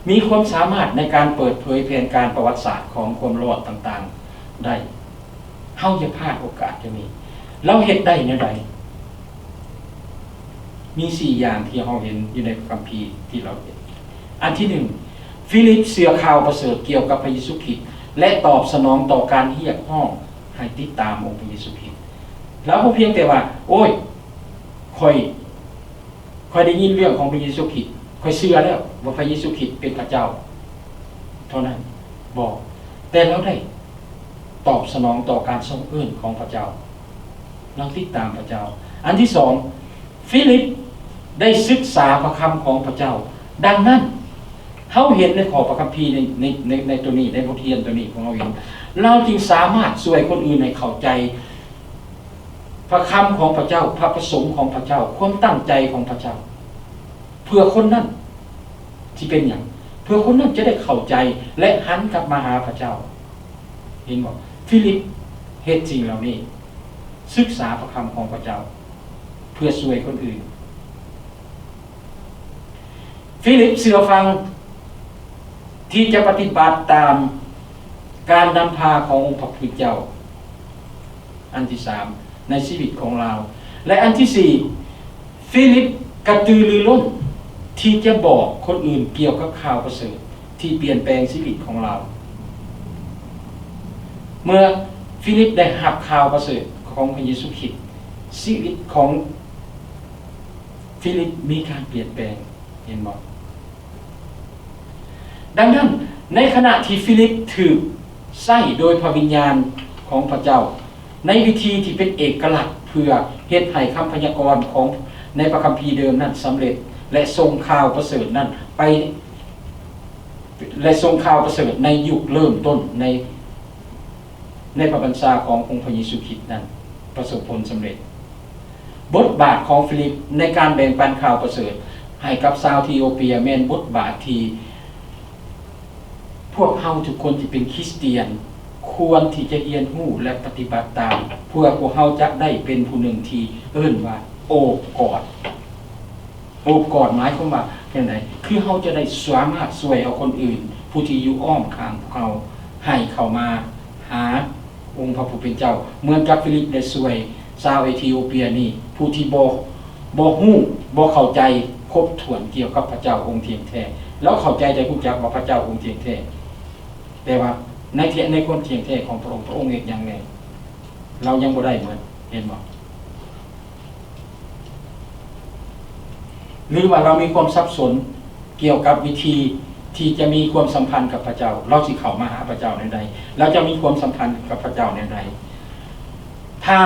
มีความสามารถในการเปิดเผยแผนการประวัติศาสตร์ของความรอดต่างๆได้เฮาอย่าพลาดโอกาสจะมีเราเฮ็ดได้แนวใด มี4อย่างที่เราเห็นอยู่ในคัมภีร์ที่เราเห็นอันที่1ฟิลิปเชื่อข่าวประเสริฐเกี่ยวกับพระเยซูคริสต์และตอบสนองต่อการเรียกร้องให้ติดตามองค์พระเยซูคริสต์แล้วบ่เพียงแต่ว่าโอ้ยค่อยได้ยินเรื่องของพระเยซูคริสต์ค่อยเชื่อแล้วว่าพระเยซูคริสต์เป็นพระเจ้าเท่านั้นบอกแต่เราได้ตอบสนองต่อการทรงเอื้อนของพระเจ้าเราติดตามพระเจ้าอันที่2ฟิลิปได้ศึกษาพระคำของพระเจ้าดังนั้นเขาเห็นในขอพระคัมภีร์ในตัวนี้ในบทเรียนตัวนี้ของเราเห็นเราจึงสามารถช่วยคนอื่นให้เข้าใจพระคำของพระเจ้าพระประสงค์ของพระเจ้าความตั้งใจของพระเจ้าเพื่อคนนั้นที่เป็นอย่างเพื่อคนนั้นจะได้เข้าใจและหันกลับมาหาพระเจ้าเห็นบ่ฟิลิปเฮ็ดสิ่งเหล่านี้ศึกษาพระคำของพระเจ้าเพื่อช่วยคนอื่นฟิลิปเชื่อฟังที่จะปฏิบัติตามการนำพาขององค์พระผู้เป็นเจ้าอันที่3ในชีวิตของเราและอันที่4ฟิลิปกระตือรือร้นที่จะบอกคนอื่นเกี่ยวกับข่าวประเสริฐที่เปลี่ยนแปลงชีวิตของเราเมื่อฟิลิปได้รับข่าวประเสริฐของพระเยซูคริสต์ชีวิตของฟิลิปมีการเปลี่ยนแปลงเห็นบ่ดังนั้นในขณะที่ฟิลิปถูกใช้โดยพระวิญญาณของพระเจ้าในวิธีที่เป็นเอกลักษณ์เพื่อเฮ็ดให้คำพยากรณ์ของในพระคัมภีร์เดิมนั้นสำเร็จและทรงข่าวประเสริฐนั้นไปและทรงข่าวประเสริฐในยุคเริ่มต้นในพระบัญชาขององค์พระเยซูคริสต์นั้นประสบผลสำเร็จบทบาทของฟิลิปในการแบ่งปันข่าวประเสริฐให้กับชาวเอธิโอเปียแม่นบทบาทที่พวกเฮาทุกคนที่เป็นคริสเตียนควรที่จะเรียนรู้และปฏิบัติตามเพื่อพวกเฮาจะได้เป็นผู้หนึ่งที่เอิ้นว่าโอบกอดโอบกอดหมายความว่าเป็นไดคือเฮาจะได้สามารถช่วยเอาคนอื่นผู้ที่อยู่อ้อมข้างพวกเฮาให้เข้ามาหาองค์พระผู้เป็นเจ้าเหมือนกับฟิลิปได้ช่วยชาวเอธิโอเปียนี่ผู้ที่บ่ฮู้บ่เข้าใจครบถ้วนเกี่ยวกับพระเจ้าองค์เทียงแท้แล้วเข้าใจได้รู้จักว่าพระเจ้าองค์เทียงแท้แต่ว่าในความเทียงแท้ของพระองค์เฮ็ดอย่างไงเรายังบ่ได้เหมือนเห็นบ่หรือว่าเรามีความสับสนเกี่ยวกับวิธีที่จะมีความสัมพันธ์กับพระเจ้าเราสิเข้ามาหาพระเจ้าในใดเราจะมีความสัมพันธ์กับพระเจ้าในใดถ้า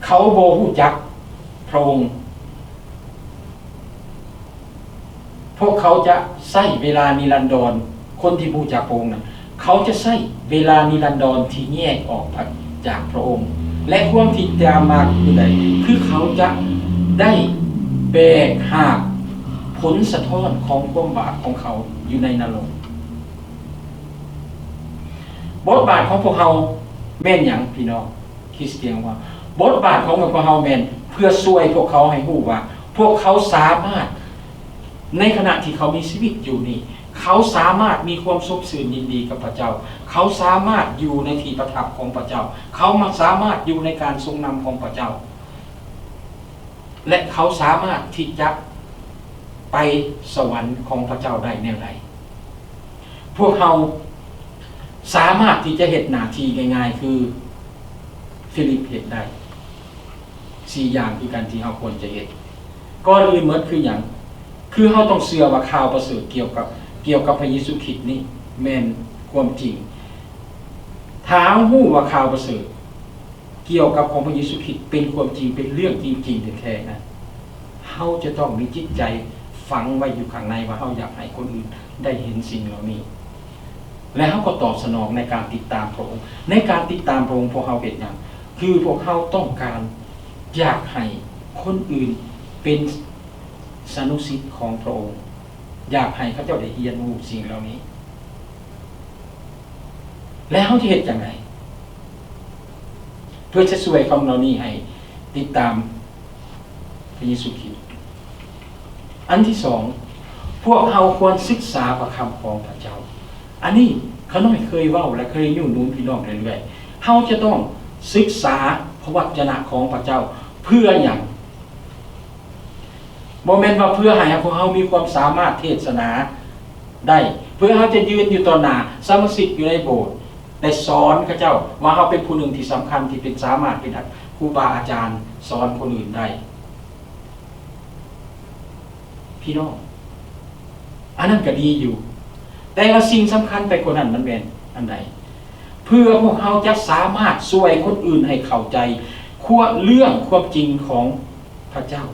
เขาบ่รู้จักพระองค์พวกเขาจะใช้เวลานิรันดรคนที่รู้จักพระองค์นั้นเขาจะใช้เวลานิรันดรที่แยกออกจากพระองค์และความที่ตามมาคือใดคือเขาจะได้แบกหาบผลสะท้อนของความบาปของเขาอยู่ในนรกบทบาทของพวกเขาแม่นหยังพี่น้องคริสเตียนว่าบทบาทของพวกเขาแม่นเพื่อช่วยพวกเขาให้รู้ว่าพวกเขาสามารถในขณะที่เขามีชีวิตอยู่นี่เขาสามารถมีความสุขสื่นยินดีกับพระเจ้าเขาสามารถอยู่ในที่ประทับของพระเจ้าเขาสามารถอยู่ในการทรงนำของพระเจ้าและเขาสามารถที่จะไปสวรรค์ของพระเจ้าได้แนวใดพวกเขาสามารถที่จะเฮ็ดหน้าที่ง่ายๆคือฟิลิปเฮ็ดได้4อย่างคือการที่เฮาควรจะเฮ็ดก่อนอื่นหมดคือหยังคือเฮาต้องเชื่อว่าข่าวประเสริฐเกี่ยวกับพระเยซูคริสต์นี่แม่นความจริงถ้าฮู้ว่าข่าวประเสริฐเกี่ยวกับของพระเยซูคริสต์เป็นความจริงเป็นเรื่องจริงๆแท้ๆนะเฮาจะต้องมีจิตใจฝังไว้อยู่ข้างในว่าเฮาอยากให้คนอื่นได้เห็นสิ่งเหล่านี้และเฮาก็ตอบสนองในการติดตามพระองค์ในการติดตามพระองค์พวกเฮาเฮ็ดหยังคือพวกเฮาต้องการอยากให้คนอื่นเป็นสานุสิทธิ์ของพระองค์อยากให้เขาเจ้าได้เรียนรู้สิ่งเหล่านี้แล้วเขาจะเฮ็ดจังไดเพื่อจะช่วยคนเหล่านี้ให้ติดตามพระเยซูคริสต์อันที่2พวกเราควรศึกษาพระคำของพระเจ้าอันนี้เขาน้อยเคยเว้าและเคยอยู่นู้นพี่น้องเรื่อยๆเราจะต้องศึกษาพระวจนะของพระเจ้าเพื่อหยัง บ่แม่นว่าเพื่อให้พวกเฮามีความสามารถเทศนาได้เพื่อเฮาจะยืนอยู่ต่อหน้าสมาชิกอยู่ในโบสถ์ได้สอนเขาเจ้าว่าเฮาเป็นผู้หนึ่งที่สำคัญที่เป็นสามารถเป็นครูบาอาจารย์สอนคนอื่นได้พี่น้องอันนั้นก็ดีอยู่แต่ว่าสิ่งสำคัญไปกว่านั้นมันเป็นอันใดเพื่อพวกเราจะสามารถช่วยคนอื่นให้เข้าใจเรื่องความจริงของพระเจ้า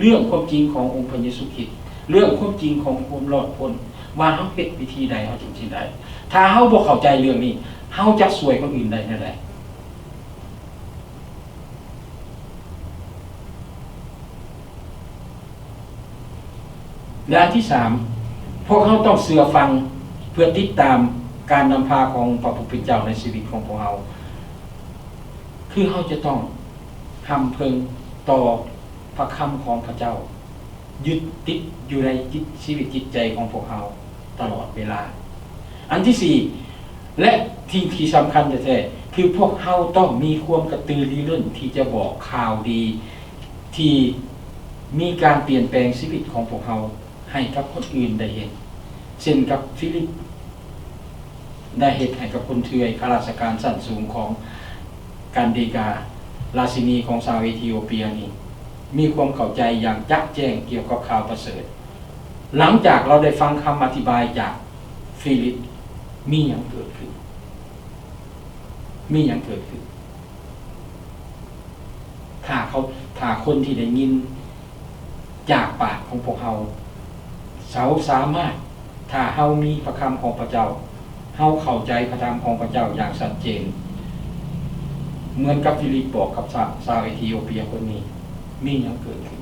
เรื่องความจริงขององค์พระเยซูคริสต์เรื่องความจริงของความรอดพ้นว่าเฮาเฮ็ดวิธีใดเฮาจริงๆได้ถ้าเฮาบ่เข้าใจเรื่องนี้เฮาจะช่วยคนอื่นได้แน่ใดและอันที่3พวกเขาต้องเชื่อฟังเพื่อติดตามการนำพาของพระผู้เป็นเจ้าในชีวิตของพวกเราคือเขาจะต้องทำเพิงต่อพระคำของพระเจ้ายึดติดอยู่ในชีวิตจิตใจของพวกเราตลอดเวลาอันที่4และที่สำคัญแท้ๆคือพวกเราต้องมีความกระตือรือร้นที่จะบอกข่าวดีที่มีการเปลี่ยนแปลงชีวิตของพวกเราให้กับคนอื่นได้เห็นเช่นกับฟิลิปได้เหตุให้กับคนเทือยข้าราชการชั้นสูงของกันเดการาชินีของชาวเอธิโอเปียนี่มีความเข้าใจอย่างจักแจ้งเกี่ยวกับข่าวประเสริฐหลังจากเราได้ฟังคำอธิบายจากฟิลิปมีอย่างเกิดขึ้นถ้าคนที่ได้ยินจากปากของพวกเราสามารถถ้าเฮามีพระคำของพระเจ้าเฮาเข้าใจพระธรรมของพระเจ้าอย่างชัดเจนเหมือนกับฟิลิปบอกกับชาวเอธิโอเปียคนนี้มีอย่างเกิดขึ้น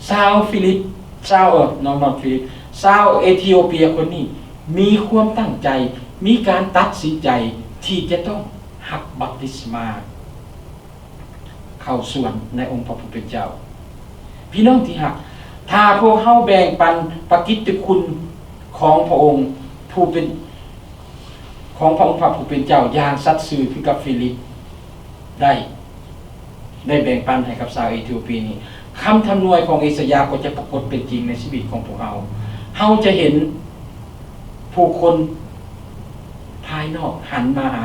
ชาวเอธิโอเปียคนนี้มีความตั้งใจมีการตัดสินใจที่จะต้องหักบัพติศมาเข้าส่วนในองค์พระผู้เป็นเจ้าพี่น้องที่หักถ้าพวกเฮาแบ่งปันพระกิตติคุณของพระองค์ผู้เป็นของพระองค์พระผู้เป็นเจ้าอย่างสัตย์ซื่อคือกับฟิลิปได้แบ่งปันให้กับชาวเอธิโอเปียนี้คำทำนวยของเอสยาห์ก็จะปรากฏเป็นจริงในชีวิตของพวกเราจะเห็นผู้คนภายนอกหันมาหา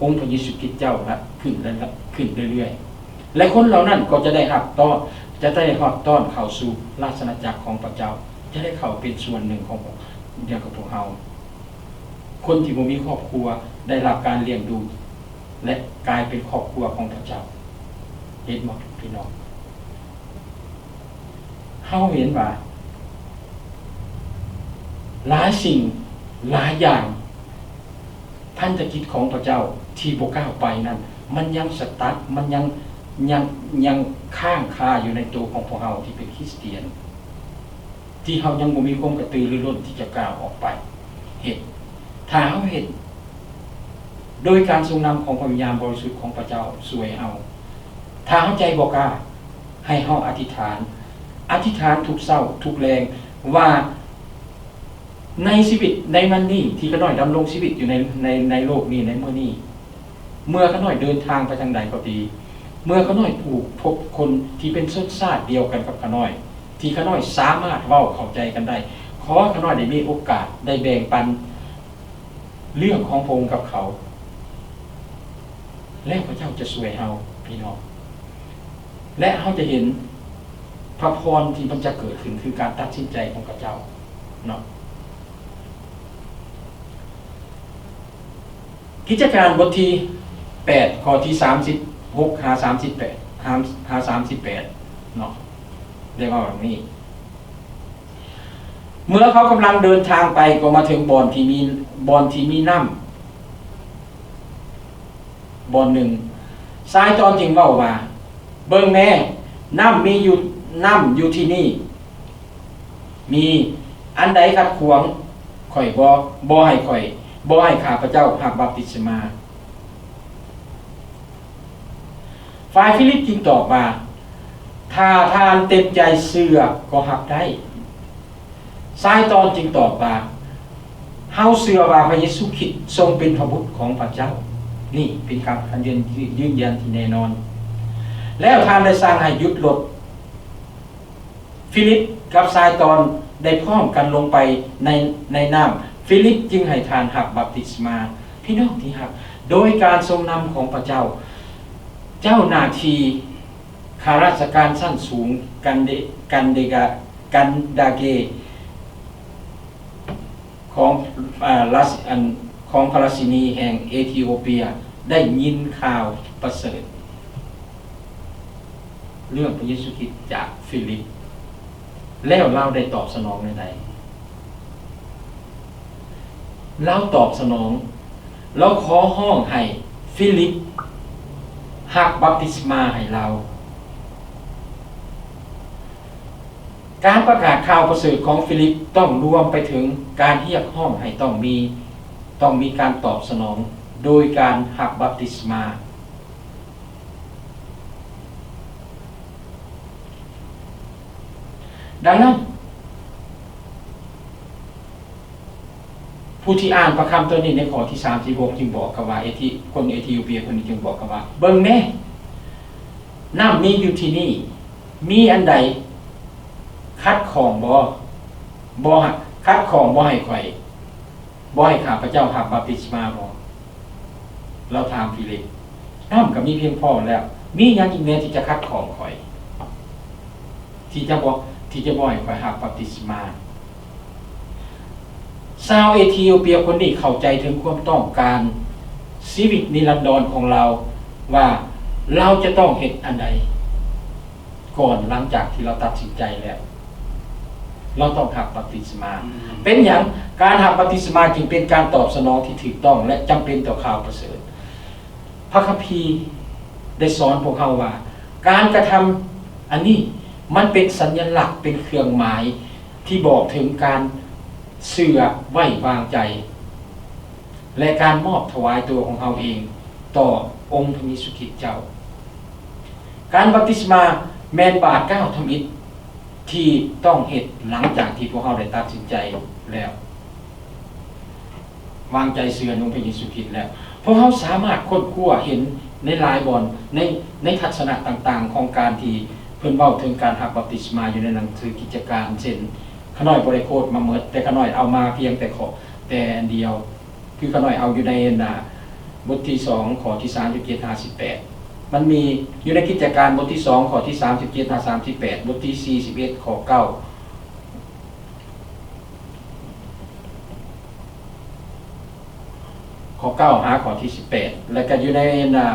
องค์พระเยซูคริสต์เจ้าละขึ้นเรื่อยๆและคนเหล่านั้นก็จะได้รับต้อนเข้าสู่ราชอาณาจักรของพระเจ้าจะได้เข้าเป็นส่วนหนึ่งของเดียวกับพวกเราคนที่บ่มีครอบครัวได้รับการเลี้ยงดูและกลายเป็นครอบครัวของพระเจ้าเห็นบ่พี่น้องเฮาเห็นว่าหลายสิ่งหลายอย่างพันธกิจของพระเจ้าที่บ่ก้าวไปนั้นมันยังสตาร์ทมันยังข้างคาอยู่ในตัวของพวกเราที่เป็นคริสเตียนที่เรายังบ่มีความกระตือรือร้นที่จะก้าวออกไปเห็นถ้าเราเห็นโดยการทรงนำของพระวิญญาณบริสุทธิ์ของพระเจ้าช่วยเราถ้าเราใจบ่กล้าให้เราอธิษฐานทุกเช้าทุกแรงว่าในชีวิตในวันนี้ที่ข้าน้อยดำรงชีวิตอยู่ในโลกนี้ในเมื่อนี้เมื่อข้าน้อยเดินทางไปทางใดก็ดีเมื่อข้าน้อยพบคนที่เป็นชนชาติเดียวกันกับข้าน้อยที่ข้าน้อยสามารถเว้าเข้าใจกันได้ขอข้าน้อยได้มีโอกาสได้แบ่งปันเรื่องของพระองค์กับเขาแล้วพระเจ้าจะช่วยเราพี่น้องและเราจะเห็นพระพรที่มันจะเกิดขึ้นคือการตัดสินใจของพระเจ้าเนาะกิจการบทที่8ข้อที่36หา38หา38เนาะเรียกว่าแบบนี้เมื่อเขากำลังเดินทางไปก็มาถึงบ่อนที่มีน้ำบ่อนหนึ่งชายตอนจึงเว้าว่าเบิ่งแม่น้ำอยู่ที่นี่มีอันใดขัดขวางข่อยบ่ให้ข้าพเจ้าหักบัพติศมาฝ่ายฟิลิปจึงตอบว่าถ้าทานเต็มใจเชื่อก็หักได้ชายตอนจึงตอบว่าเฮาเชื่อว่าพระเยซูคริสต์ทรงเป็นพระบุตรของพระเจ้านี่เป็นคำยืนยันที่แน่นอน แล้วทานได้สร้างให้หยุดรถฟิลิปกับซายตอนได้พร้อมกันลงไปในน้ำฟิลิปจึงให้ทานหับบัพติศมาพี่น้องที่หักโดยการทรงนำของพระเจ้าเจ้าหน้าที่ข้าราชการชั้นสูงกันดาเกของของพระราชินีแห่งเอธิโอเปียได้ยินข่าวประเสริฐเรื่องพระเยซูคริสต์จากฟิลิปแล้วเราได้ตอบสนองในใดเราตอบสนองเราขอห้องให้ฟิลิปหักบัพติศมาให้เราการประกาศข่าวประเสริฐของฟิลิปต้องรวมไปถึงการเรียกห้องให้ต้องมีการตอบสนองโดยการหักบัพติศมาดังนั้นผู้ที่อ่านประคำตัวนี้ในข้อที่36จึงบอกกับว่าคนเอธิโอเปียคนนี้จึงบอกกับว่าเบิ่งแน่น้ำมีอยู่ที่นี่มีอันใดคัดของบ่คัดของบ่ให้ข่อยบ่ให้ข้าพเจ้าหักบัพติศมาบ่เราถามฟิลิปน้ำก็มีเพียงพอแล้วมีอย่างอีกแน่ที่จะคัดของข่อยที่จะบ่ให้ข่อยหักบัพติศมาชาวเอธิโอเปียคนนี้เข้าใจถึงความต้องการชีวิตนิรันดรของเราว่าเราจะต้องเฮ็ดอันใดก่อนหลังจากที่เราตัดสินใจแล้วเราต้องหักบัพติศมาเป็นอย่างการหักบัพติศมาจึงเป็นการตอบสนองที่ถูกต้องและจำเป็นต่อข่าวประเสริฐพระคัมภีร์ได้สอนพวกเราว่าการกระทำอันนี้มันเป็นสัญลักษณ์เป็นเครื่องหมายที่บอกถึงการเชื่อไว้วางใจและการมอบถวายตัวของเราเองต่อองค์พระเยซูคริสต์เจ้าการบัพติศมาแม่นบาป9ทมิตรที่ต้องเฮ็ดหลังจากที่พวกเราได้ตัดสินใจแล้ววางใจเชื่อในองค์พระเยซูคริสต์แล้วพวกเราสามารถค้นคว้าเห็นในหลายบอนในทัศนะต่างๆของการที่เพิ่นเว้าถึงการหักบัพติศมาอยู่ในหนังสือกิจการเช่นขน้อยบ่ได้โคตรมาหมดแต่ขน้อยเอามาเพียงแต่อันเดียวคือขน้อยเอาอยู่ในบทที่2ข้อที่37-58มันมีอยู่ในกิจการบทที่2ข้อที่37-38บทที่41ข้อ9ข้อ9หาข้อที่18แล้วก็อยู่ใน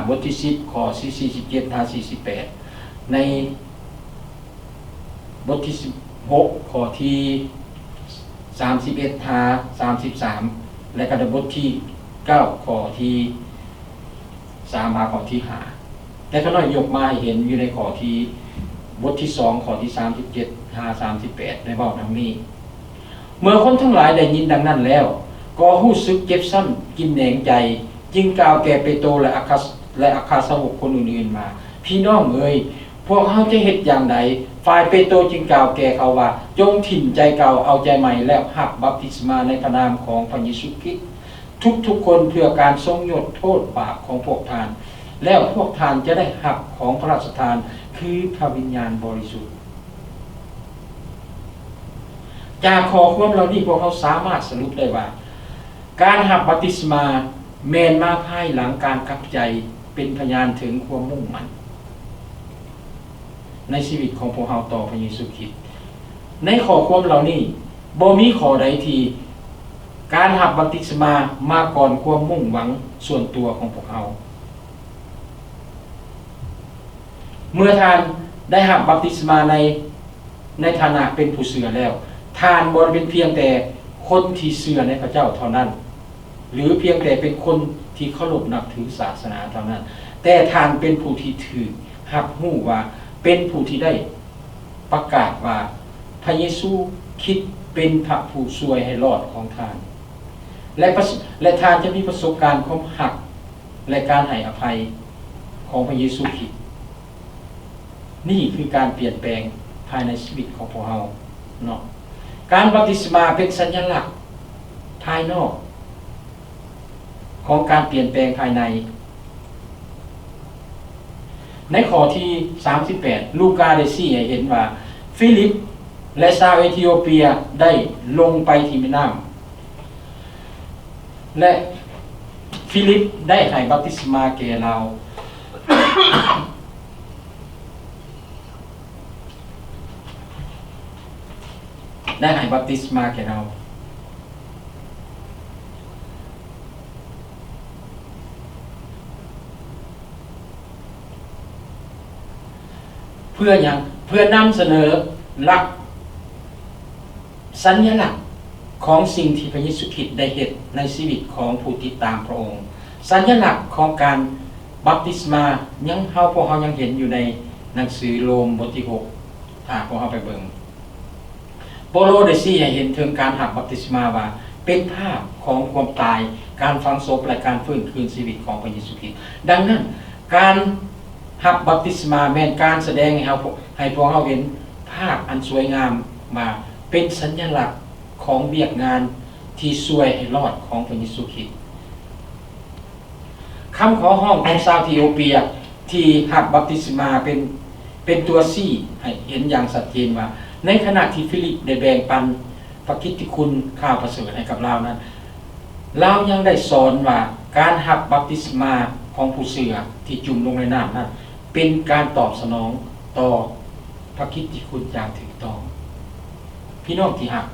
บทที่10ข้อที่47-48ในบทที่16ข้อที่31-33และก็ในบทที่9ข้อที่3มาข้อที่5แต่ก็น้อยยกมาให้เห็นอยู่ในข้อที่บทที่2ข้อที่37-38ได้เว้าดังนี้เมื่อคนทั้งหลายได้ยินดังนั้นแล้วก็รู้สึกเจ็บช้ำกินแหนงใจจึงกล่าวแก่เปโตรและอาคาสาวกคนอื่นๆมาพี่น้องเอ๋ยพวกเขาจะเฮ็ดอย่างใดฝ่ายเปโตรจึงกล่าวแก่เขาว่าจงถิ่มใจเก่าเอาใจใหม่แล้วหักบัพติศมาในพระนามของพระเยซูคริสต์ทุกคนเพื่อการทรงยกโทษบาปของพวกท่านแล้วพวกท่านจะได้หักของพระราชทานคือพระวิญญาณบริสุทธิ์จากข้อความเหล่านี้พวกเขาสามารถสรุปได้ว่าการหักบัพติศมาแม่นมาภายหลังการกลับใจเป็นพยานถึงความมุ่งมั่นในชีวิตของพวกเราต่อพระเยซูคริสต์ในข้อความเหล่านี้บ่มีข้อใดที่การหักบัพติศมามาก่อนความมุ่งหวังส่วนตัวของพวกเราเมื่อท่านได้หักบัพติศมาในฐานะเป็นผู้เชื่อแล้วท่านบ่เป็นเพียงแต่คนที่เชื่อในพระเจ้าเท่านั้นหรือเพียงแต่เป็นคนที่เคารพนับถือศาสนาเท่านั้นแต่ท่านเป็นผู้ที่ถือรับรู้ว่าเป็นผู้ที่ได้ประกาศว่าพระเยซูคริสต์เป็นพระผู้ช่วยให้รอดของท่านและท่านจะมีประสบการณ์ความหักและการให้อภัยของพระเยซูคริสต์นี่คือการเปลี่ยนแปลงภายในชีวิตของพวกเราเนาะการบัพติศมาเป็นสัญลักษณ์ภายนอกของการเปลี่ยนแปลงภายใน ในข้อที่38ลูกาได้ชี้ให้เห็นว่าฟิลิปและชาวเอธิโอเปียได้ลงไปที่แม่น้ำและฟิลิปได้ให้บัพติศมาแก่เราได้ให้บัพติศมาแก่เราเพื่ออย่างเพื่อนำเสนอหลักสัญลักษณ์ของสิ่งที่พระเยซูคริสต์ได้เฮ็ดในชีวิตของผู้ติดตามพระองค์สัญลักษณ์ของการบัพติศมายังพวกเรายังเห็นอยู่ในหนังสือโรมบทที่6ถ้าพวกเราไปเบิ่งโปโลได้ชี้ให้เห็นถึงการรับบัพติศมาว่าเป็นภาพของความตายการฝังศพและการฟื้นคืนชีวิตของพระเยซูคริสต์ดังนั้นการรับบัพติศมาแม่นการแสดงให้พวกเราเห็นภาพอันสวยงามมาเป็นสัญลักษณ์ของเวียกงานที่ช่วยให้รอดของพระเยซูคริสต์คำขอร้องของชาวเอธิโอเปียที่รับบัพติศมาเป็นตัวชี้ให้เห็นอย่างชัดเจนว่าในขณะที่ฟิลิปได้แบ่งปันพระกิตติคุณข่าวประเสริฐให้กับเรานั้นเรายังได้สอนว่าการรับบัพติศมาของผู้เชื่อที่จุ่มลงในน้ำนั้นเป็นการตอบสนองต่อพระกิตติคุณอย่างถูกต้องพี่น้องที่รัก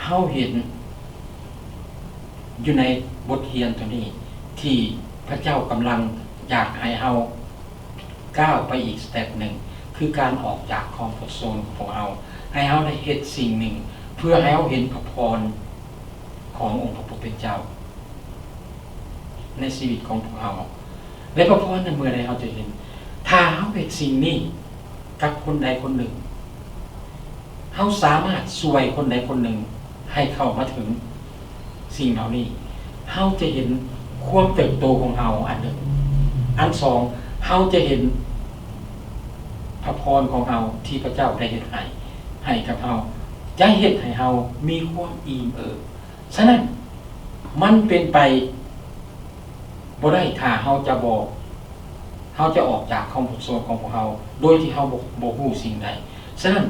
เฮาเห็นอยู่ในบทเรียนตัวนี้ที่พระเจ้ากำลังอยากให้เฮาก้าวไปอีกสเต็ปหนึ่งคือการออกจากคอมฟอร์ตโซนของเฮาให้เฮาได้เฮ็ดสิ่งหนึ่งเพื่อให้เฮาเห็นพระพรขององค์พระผู้เป็นเจ้าในชีวิตของพวกเฮาและพระพรนั้นเมื่อใดเฮาจะเห็นถ้าเฮาเฮ็ดสิ่งนี้กับคนใดคนหนึ่งเฮาสามารถช่วยคนใดคนหนึ่งให้เข้ามาถึงสิ่งเหล่านี้เฮาจะเห็นความเติบโตของเฮาอันหนึ่งอันสองเฮาจะเห็นพระพรของเฮาที่พระเจ้าได้เฮ็ดให้กับเฮาจะเฮ็ดให้เฮามีความอิ่มเอิบฉะนั้นมันเป็นไปบ่ได้ถ้าเฮาจะออกจากคอมฟอร์ตโซนของพวกเฮาโดยที่เฮาบ่ฮู้สิ่งใดฉะนั้น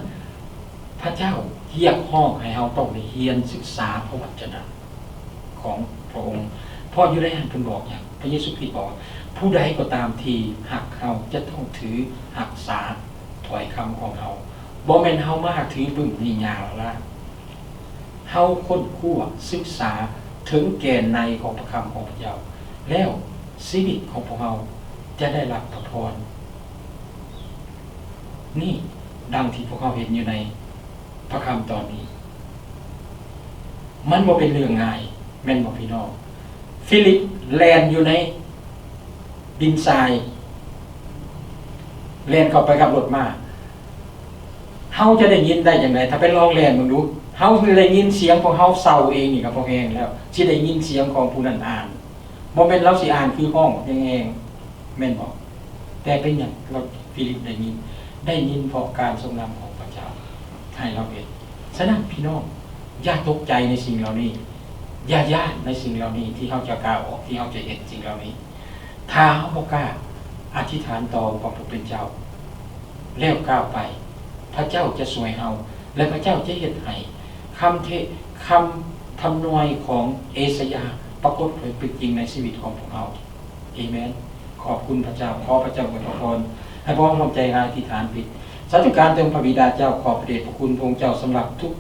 พระเจ้าเรียกร้องให้เฮาต้องได้เรียนศึกษาพระวจนะของพระองค์เพราะอยู่ในนั้นเพิ่นบอกอย่างพระเยซูคริสต์บอกผู้ใดก็ตามที่หักเฮาจะต้องถือรักษาถ้อยคำของเฮาบ่แม่นเฮามาถือปึ้งนี่ยาวละเฮาค้นคว้าศึกษาถึงแก่นในของพระคำของพระเจ้าแล้วชีวิตของพวกเราจะได้รับพระพรนี่ดังที่พวกเราเห็นอยู่ในพระคำตอนนี้มันบ่เป็นเรื่องง่ายแม่นบ่พี่น้องฟิลิปแลนอยู่ในดินทรายแลนเข้าไปกับรถมาเฮาจะได้ยินได้อย่างไรถ้าเป็นลองแลนมึงดูเฮาคือได้ยินเสียงของเฮาเศร้าเองนี่ก็พอแห้งแล้วสิได้ยินเสียงของผู้นั้นอ่านบ่แม่นเราสิอ่านคือห้องแห้งๆแม่นบ่แต่เป็นหยังเราฟิลิปได้ยินเพราะการทรงนำของพระเจ้าให้เราเห็นฉะนั้นพี่น้องอย่าตกใจในสิ่งเหล่านี้อย่าย่านในสิ่งเหล่านี้ที่เฮาจะกล้าออกที่เฮาจะเห็นสิ่งเหล่านี้ถ้าเฮาบ่กล้าอธิษฐานต่อพระผู้เป็นเจ้าแล้วก้าวไปพระเจ้าจะช่วยเฮาและพระเจ้าจะเฮ็ดให้คำทำนายของเอสยาปรากฏเผยเป็นจริงในชีวิตของพวกเราเอเมนขอบคุณพระเจ้าขอพระเจ้าอวยพรให้พวกเราใจอธิษฐานผิดสาธุการเติมพระบิดาเจ้าขอพระเดชพระคุณพระองค์เจ้าสำหรับทุก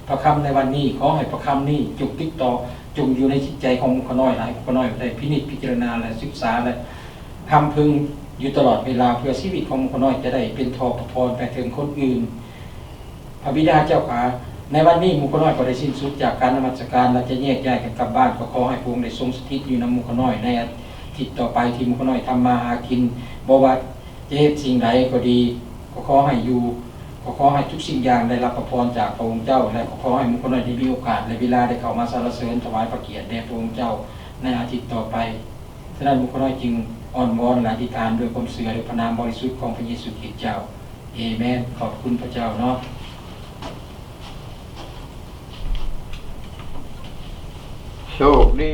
พระคำในวันนี้ขอให้พระคำนี้จุกติดต่อจงอยู่ในจิตใจของข้าน้อยหลายข้าน้อยได้พินิจพิจารณาและศึกษาและคำพึงอยู่ตลอดเวลาเพื่อชีวิตของข้าน้อยจะได้เป็นทอพระพรไปถึงคนอื่นพระบิดาเจ้าขาในวันนี้หมู่ข้าน้อยก็ได้สิ้นสุดจากการนมัสการและจะแยกย้ายกันกลับบ้านก็ขอให้พระองค์ได้ทรงสถิตอยู่ในหมู่ข้าน้อยในอาทิตย์ต่อไปที่หมู่ข้าน้อยทำมาหากินบ่ว่าจะเฮ็ดสิ่งใดก็ดีก็ขอให้อยู่ก็ขอให้ทุกสิ่งอย่างได้รับพระพรจากพระองค์เจ้าและก็ขอให้หมู่ข้าน้อยได้มีโอกาสและเวลาได้เข้ามาสรรเสริญถวายพระเกียรติแด่พระองค์เจ้าในอาทิตย์ต่อไปฉะนั้นหมู่ข้าน้อยจึงอ้อนวอนและอธิษฐานด้วยความเชื่อด้วยพระนามบริสุทธิ์ของพระเยซูคริสต์เจ้าเอเมนขอบคุณพระเจ้าเนาะ โชคดี